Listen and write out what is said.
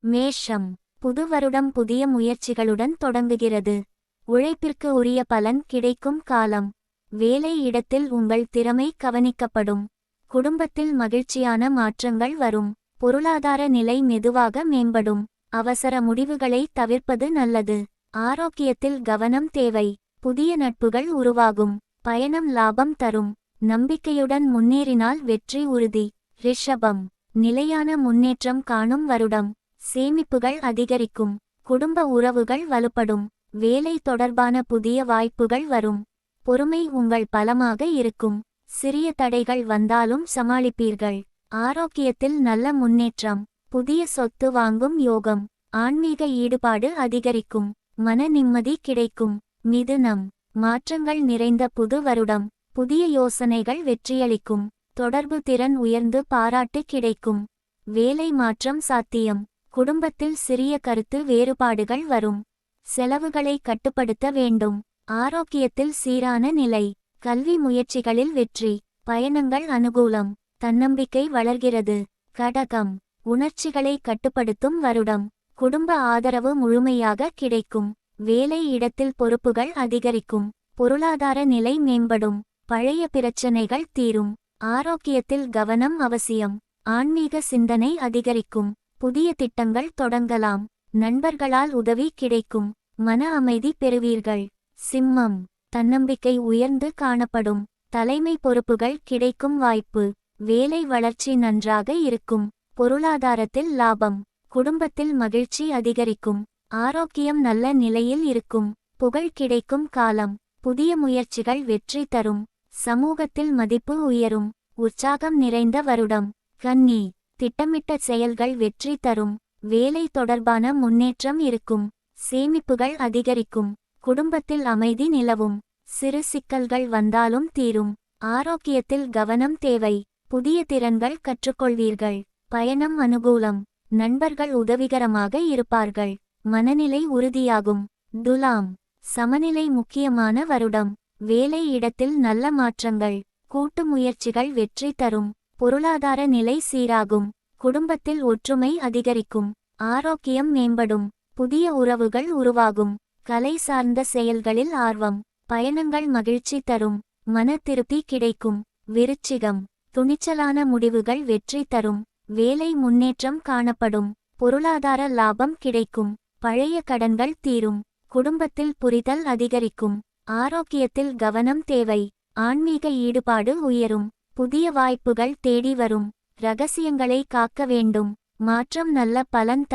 மேஷம். புது வருடம் புதிய முயற்சிகளுடன் தொடங்குகிறது. உழைப்பிற்கு உரிய பலன் கிடைக்கும் காலம். வேலை இடத்தில் உங்கள் திறமை கவனிக்கப்படும். குடும்பத்தில் மகிழ்ச்சியான மாற்றங்கள் வரும். பொருளாதார நிலை மெதுவாக மேம்படும். அவசர முடிவுகளை தவிர்ப்பது நல்லது. ஆரோக்கியத்தில் கவனம் தேவை. புதிய நட்புகள் உருவாகும். பயணம் லாபம் தரும். நம்பிக்கையுடன் முன்னேறினால் வெற்றி உறுதி. ரிஷபம். நிலையான முன்னேற்றம் காணும் வருடம். சேமிப்புகள் அதிகரிக்கும். குடும்ப உறவுகள் வலுப்படும். வேலை தொடர்பான புதிய வாய்ப்புகள் வரும். பொறுமை உங்கள் பலமாக இருக்கும். சிறிய தடைகள் வந்தாலும் சமாளிப்பீர்கள். ஆரோக்கியத்தில் நல்ல முன்னேற்றம். புதிய சொத்து வாங்கும் யோகம். ஆன்மீக ஈடுபாடு அதிகரிக்கும். மன நிம்மதி கிடைக்கும். மிதுனம். மாற்றங்கள் நிறைந்த புது வருடம். புதிய யோசனைகள் வெற்றியளிக்கும். தொடர்பு திறன் உயர்ந்து பாராட்டு கிடைக்கும். வேலை மாற்றம் சாத்தியம். குடும்பத்தில் சிறிய கருத்து வேறுபாடுகள் வரும். செலவுகளை கட்டுப்படுத்த வேண்டும். ஆரோக்கியத்தில் சீரான நிலை. கல்வி முயற்சிகளில் வெற்றி. பயணங்கள் அனுகூலம். தன்னம்பிக்கை வளர்கிறது. கடகம். உணர்ச்சிகளை கட்டுப்படுத்தும் வருடம். குடும்ப ஆதரவு முழுமையாக கிடைக்கும். வேலை இடத்தில் பொறுப்புகள் அதிகரிக்கும். பொருளாதார நிலை மேம்படும். பழைய பிரச்சனைகள் தீரும். ஆரோக்கியத்தில் கவனம் அவசியம். ஆன்மீக சிந்தனை அதிகரிக்கும். புதிய திட்டங்கள் தொடங்கலாம். நண்பர்களால் உதவி கிடைக்கும். மன அமைதி பெறுவீர்கள். சிம்மம். தன்னம்பிக்கை உயர்ந்து காணப்படும். தலைமை பொறுப்புகள் கிடைக்கும் வாய்ப்பு. வேலை வளர்ச்சி நன்றாக இருக்கும். பொருளாதாரத்தில் லாபம். குடும்பத்தில் மகிழ்ச்சி அதிகரிக்கும். ஆரோக்கியம் நல்ல நிலையில் இருக்கும். புகழ் கிடைக்கும் காலம். புதிய முயற்சிகள் வெற்றி தரும். சமூகத்தில் மதிப்பு உயரும். உற்சாகம் நிறைந்த வருடம். கன்னி. திட்டமிட்ட செயல்கள் வெற்றி தரும். வேலை தொடர்பான முன்னேற்றம் இருக்கும். சேமிப்புகள் அதிகரிக்கும். குடும்பத்தில் அமைதி நிலவும். சிறு சிக்கல்கள் வந்தாலும் தீரும். ஆரோக்கியத்தில் கவனம் தேவை. புதிய திறன்கள் கற்றுக்கொள்வீர்கள். பயணம் அனுகூலம். நண்பர்கள் உதவிகரமாக இருப்பார்கள். மனநிலை உறுதியாகும். துலாம். சமநிலை முக்கியமான வருடம். வேலை இடத்தில் நல்ல மாற்றங்கள். கூட்டு முயற்சிகள் வெற்றி தரும். பொருளாதார நிலை சீராகும். குடும்பத்தில் ஒற்றுமை அதிகரிக்கும். ஆரோக்கியம் மேம்படும். புதிய உறவுகள் உருவாகும். கலை சார்ந்த செயல்களில் ஆர்வம். பயணங்கள் மகிழ்ச்சி தரும். மன திருப்தி கிடைக்கும். விருச்சிகம். துணிச்சலான முடிவுகள் வெற்றி தரும். வேலை முன்னேற்றம் காணப்படும். பொருளாதார லாபம் கிடைக்கும். பழைய கடன்கள் தீரும். குடும்பத்தில் புரிதல் அதிகரிக்கும். ஆரோக்கியத்தில் கவனம் தேவை. ஆன்மீக ஈடுபாடு உயரும். புதிய வாய்ப்புகள் தேடி வரும். இரகசியங்களை காக்க வேண்டும். மாற்றம் நல்ல பலன் தரும்.